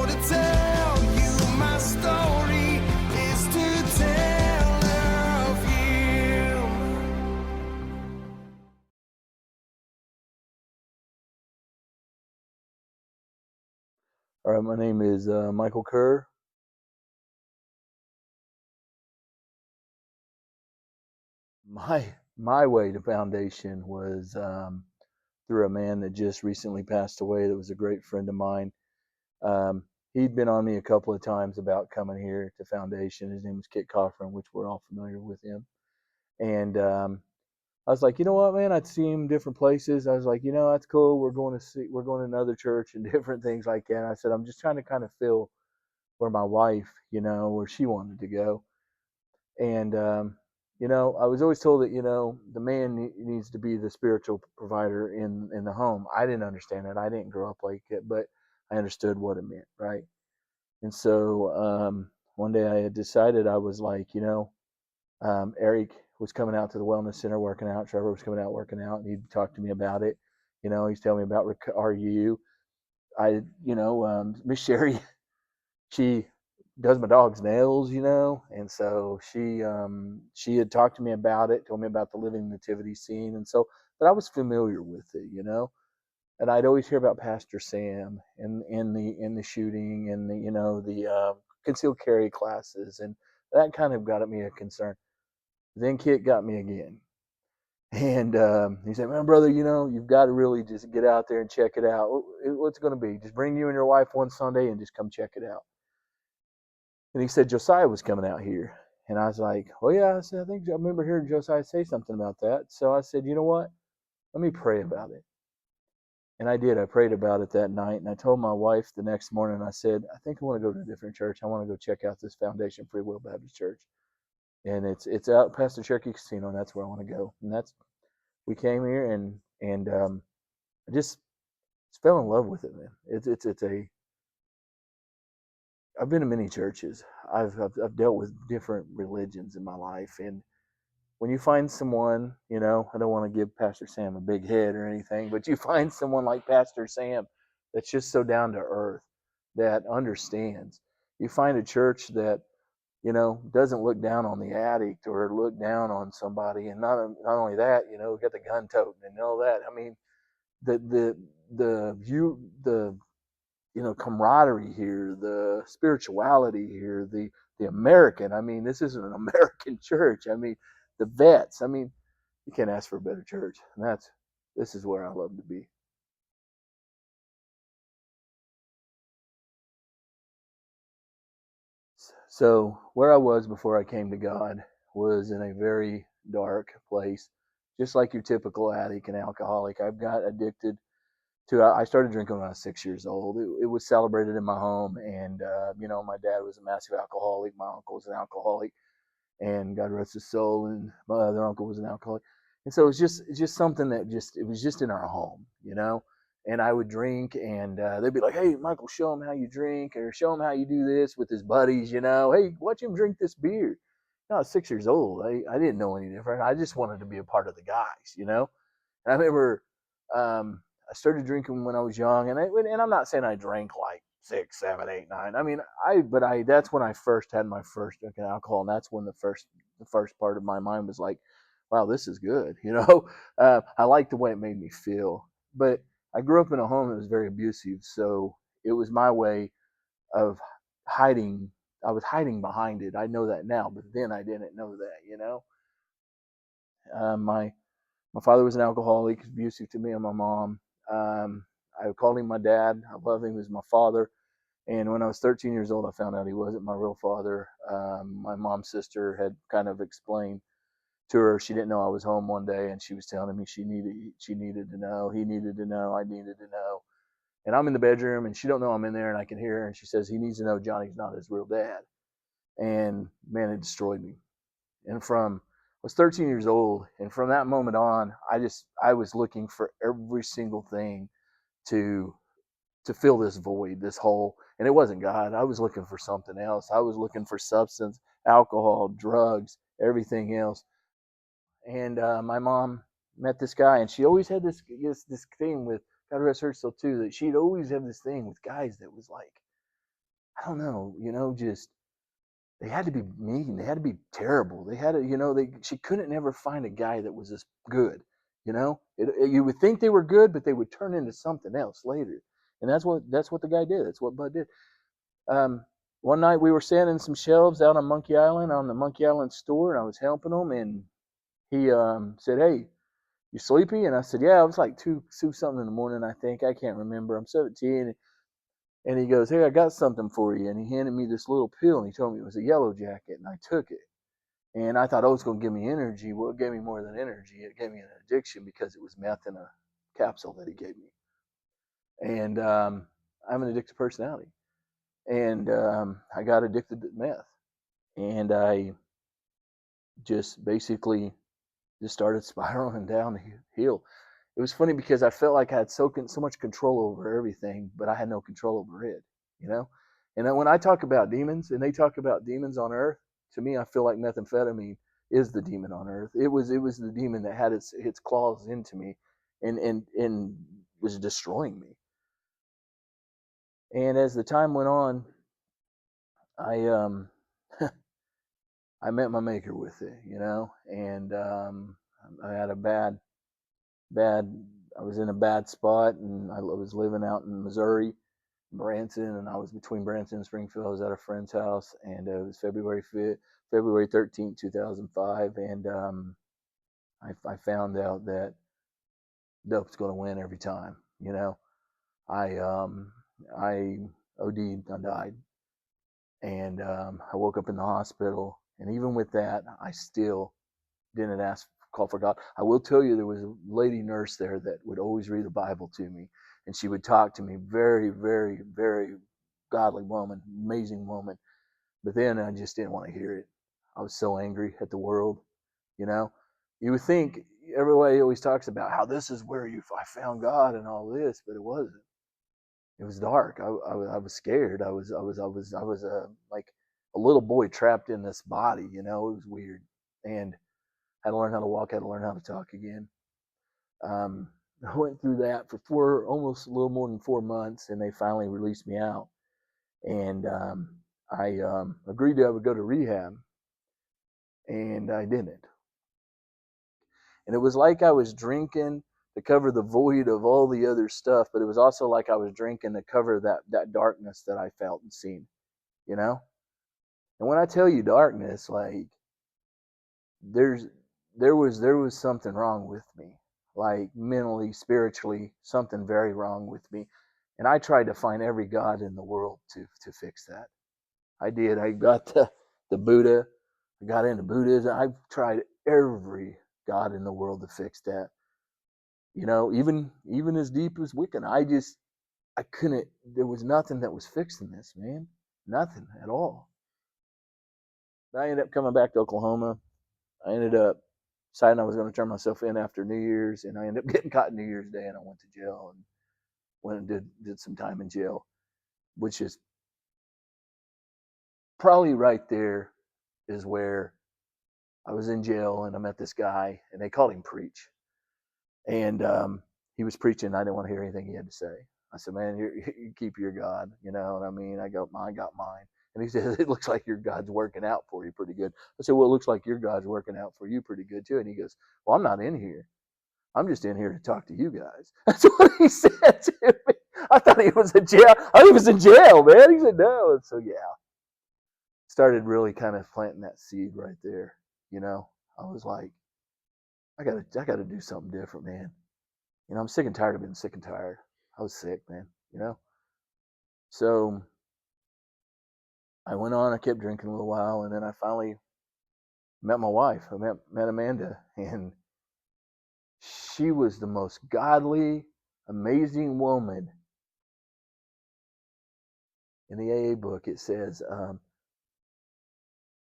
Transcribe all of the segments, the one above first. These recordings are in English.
to tell you my story is to tell of you. All right, my name is Michael Kerr. My way to foundation was through a man that just recently passed away. That was a great friend of mine. Um, he'd been on me a couple of times about coming here to foundation. His name was Kit Cochran, which we're all familiar with him. And I was like, you know what, man? I'd see him different places. I was like, you know, that's cool. We're going to another church and different things like that. And I said, I'm just trying to kind of feel where my wife, where she wanted to go. And I was always told that the man needs to be the spiritual provider in the home. I didn't understand it. I didn't grow up like it, but I understood what it meant, right? And so one day I had decided. I was like, Eric was coming out to the wellness center working out. Trevor was coming out working out, and he'd talk to me about it. He's telling me about RU. Miss Sherry, she does my dog's nails, and so she had talked to me about it, told me about the living nativity scene, and so but I was familiar with it. And I'd always hear about Pastor Sam and in the shooting and the concealed carry classes, and that kind of got at me a concern. Then Kit got me again. And he said, "Man, brother, you've got to really just get out there and check it out. What's it going to be? Just bring you and your wife one Sunday and just come check it out." And he said Josiah was coming out here. And I was like, "Oh yeah." I said, "I think I remember hearing Josiah say something about that." So I said, "You know what? Let me pray about it." And I did. I prayed about it that night. And I told my wife the next morning, I said, "I think I want to go to a different church. I want to go check out this Foundation Free Will Baptist Church." And it's out past the Cherokee Casino, and that's where I want to go. And we came here, and I just fell in love with it, man. It's a I've been to many churches. I've dealt with different religions in my life, and when you find someone, I don't want to give Pastor Sam a big head or anything, but you find someone like Pastor Sam that's just so down to earth, that understands. You find a church that doesn't look down on the addict or look down on somebody, and not only that, got the gun toting and all that. I mean, the view the camaraderie here, the spirituality here, the American. I mean, this isn't an American church. I mean, the vets. I mean, you can't ask for a better church. And this is where I love to be. So where I was before I came to God was in a very dark place, just like your typical addict and alcoholic. I've got addicted to. I started drinking when I was 6 years old. It was celebrated in my home, and my dad was a massive alcoholic. My uncle was an alcoholic, and God rest his soul. And my other uncle was an alcoholic, and so it's just something that it was just in our home. And I would drink, and they'd be like, "Hey, Michael, show him how you drink, or show him how you do this with his buddies. Hey, watch him drink this beer." I was 6 years old. I didn't know any different. I just wanted to be a part of the guys. And I remember I started drinking when I was young, and I'm not saying I drank like 6, 7, 8, 9. I mean, that's when I first had my first drink of alcohol, and that's when the first part of my mind was like, wow, this is good. I liked the way it made me feel, but I grew up in a home that was very abusive, so it was my way of hiding. I was hiding behind it. I know that now, but then I didn't know that. My father was an alcoholic, abusive to me and my mom. Um, I called him my dad. I love him as my father. And when I was 13 years old, I found out he wasn't my real father. My mom's sister had kind of explained to her. She didn't know I was home one day, and she was telling me she needed to know. He needed to know. I needed to know. And I'm in the bedroom, and she don't know I'm in there, and I can hear her. And she says he needs to know Johnny's not his real dad. And man, it destroyed me. And I was 13 years old, and from that moment on, I was looking for every single thing to fill this void, this hole. And it wasn't God. I was looking for something else. I was looking for substance, alcohol, drugs, everything else. And my mom met this guy, and she always had this thing with, God rest her soul too, that she'd always have this thing with guys that was like I don't know, just they had to be mean. They had to be terrible. They had to, she couldn't never find a guy that was as good. You would think they were good, but they would turn into something else later. And that's what the guy did. That's what Bud did. Um, One night we were sanding some shelves out on Monkey Island on the Monkey Island store, and I was helping him, and he said, "Hey, you sleepy?" And I said, "Yeah." It was like two something in the morning, I think. I can't remember. I'm 17. And he goes, "Hey, I got something for you." And he handed me this little pill, and he told me it was a yellow jacket, and I took it. And I thought, oh, it's going to give me energy. Well, it gave me more than energy. It gave me an addiction because it was meth in a capsule that he gave me. And I'm an addicted personality. And I got addicted to meth. And I just basically just started spiraling down the hill. It was funny because I felt like I had so much control over everything, but I had no control over it, you know? And then when I talk about demons and they talk about demons on earth, to me, I feel like methamphetamine is the demon on earth. It was the demon that had its claws into me and was destroying me. And as the time went on, I I met my maker with it, and I had a bad. I was in a bad spot, and I was living out in Missouri, Branson, and I was between Branson and Springfield. I was at a friend's house, and it was February 13th, 2005, and I found out that dope's going to win every time. I I OD'd, I died, and I woke up in the hospital, and even with that, I still didn't call for God. I will tell you there was a lady nurse there that would always read the Bible to me, and she would talk to me, very, very, very godly woman, amazing woman. But then I just didn't want to hear it. I was so angry at the world, you know. You would think everybody always talks about how this is where I found God and all this, but it wasn't. It was dark. I was scared. I was like a little boy trapped in this body, It was weird, and had to learn how to walk, had to learn how to talk again. Um, I went through that for almost a little more than 4 months, and they finally released me out. And I agreed that I would go to rehab, and I didn't. And it was like I was drinking to cover the void of all the other stuff, but it was also like I was drinking to cover that darkness that I felt and seen, you know. And when I tell you darkness, like there's there was something wrong with me, like mentally, spiritually, something very wrong with me. And I tried to find every god in the world to fix that. I did. I got the Buddha. I got into Buddhism. I've tried every god in the world to fix that. Even as deep as Wiccan. I couldn't. There was nothing that was fixing this, man. Nothing at all. I ended up coming back to Oklahoma. I ended up deciding I was going to turn myself in after New Year's, and I ended up getting caught New Year's Day, and I went to jail and went and did some time in jail, which is probably right there is where I was in jail, and I met this guy, and they called him Preach, and he was preaching. I didn't want to hear anything he had to say. I said, "Man, you keep your God, you know what I mean? I got mine." And he says, "It looks like your God's working out for you pretty good." I said, "Well, it looks like your God's working out for you pretty good too." And he goes, "Well, I'm not in here. I'm just in here to talk to you guys." That's what he said to me. I thought he was in jail. He was in jail, man. He said no. And so yeah, started really kind of planting that seed right there. I was like, I gotta do something different, man. I'm sick and tired of being sick and tired. I was sick, man. So I went on. I kept drinking a little while, and then I finally met my wife. I met Amanda, and she was the most godly, amazing woman. In the AA book, it says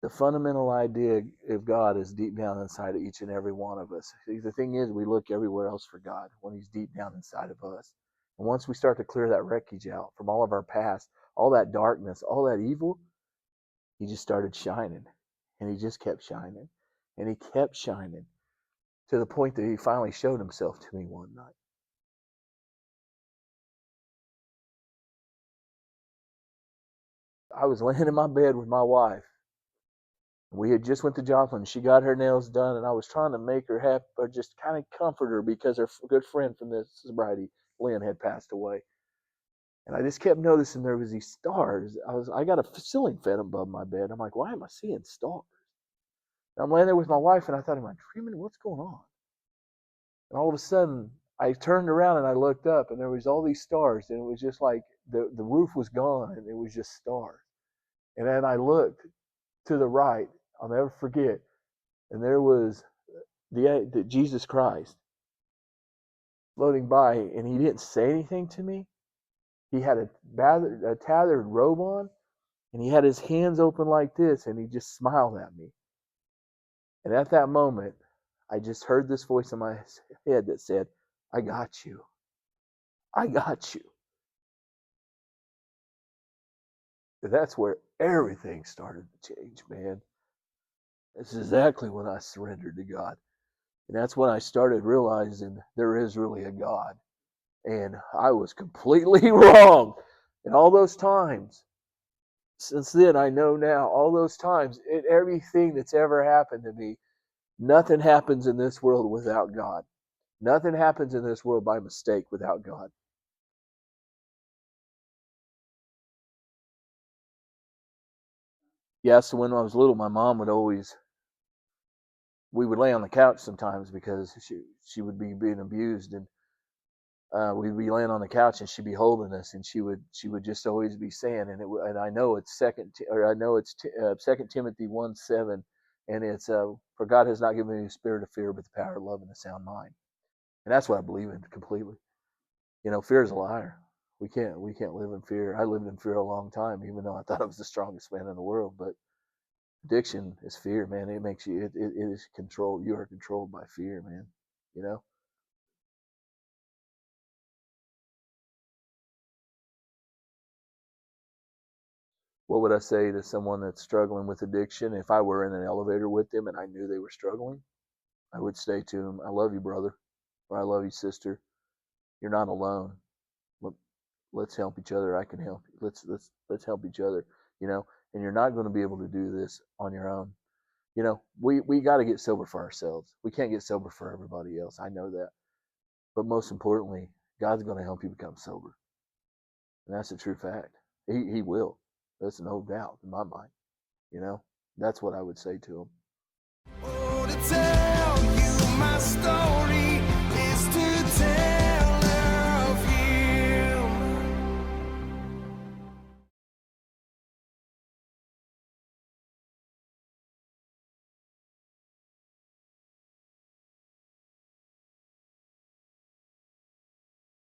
the fundamental idea of God is deep down inside of each and every one of us. See, the thing is, we look everywhere else for God when He's deep down inside of us. And once we start to clear that wreckage out from all of our past, all that darkness, all that evil, He just started shining. And He just kept shining. And He kept shining to the point that He finally showed Himself to me one night. I was laying in my bed with my wife. We had just went to Joplin. She got her nails done, and I was trying to make her happy, or just kind of comfort her because her good friend from the sobriety, Lynn, had passed away. And I just kept noticing there was these stars. I got a ceiling fan above my bed. I'm like, why am I seeing stars? And I'm laying there with my wife, and I thought, am I dreaming? What's going on? And all of a sudden, I turned around and I looked up, and there was all these stars, and it was just like the roof was gone, and it was just stars. And then I looked to the right. I'll never forget, and there was the Jesus Christ floating by, and he didn't say anything to me. He had a tattered robe on, and he had his hands open like this, and he just smiled at me. And at that moment, I just heard this voice in my head that said, I got you. I got you. And that's where everything started to change, man. This is exactly when I surrendered to God. And that's when I started realizing there is really a God. And I was completely wrong. And all those times, since then, I know now, all those times, everything that's ever happened to me, nothing happens in this world without God. Nothing happens in this world by mistake without God. Yeah, so when I was little, my mom would always, we would lay on the couch sometimes because she would be being abused, and we'd be laying on the couch and she'd be holding us, and she would just always be saying, and I know it's Second Timothy 1:7, and it's for God has not given me a spirit of fear, but the power of love and a sound mind, and that's what I believe in completely. Fear is a liar. We can't live in fear. I lived in fear a long time, even though I thought I was the strongest man in the world. But addiction is fear, man. It makes you. It is controlled. You are controlled by fear, man. You know. What would I say to someone that's struggling with addiction? If I were in an elevator with them and I knew they were struggling, I would say to them, "I love you, brother," or "I love you, sister. You're not alone. Let's help each other. I can help you. Let's help each other. And you're not going to be able to do this on your own. We got to get sober for ourselves. We can't get sober for everybody else. I know that. But most importantly, God's going to help you become sober. And that's a true fact. He will. That's no doubt in my mind. You know, that's what I would say to him. Oh, to tell you my story.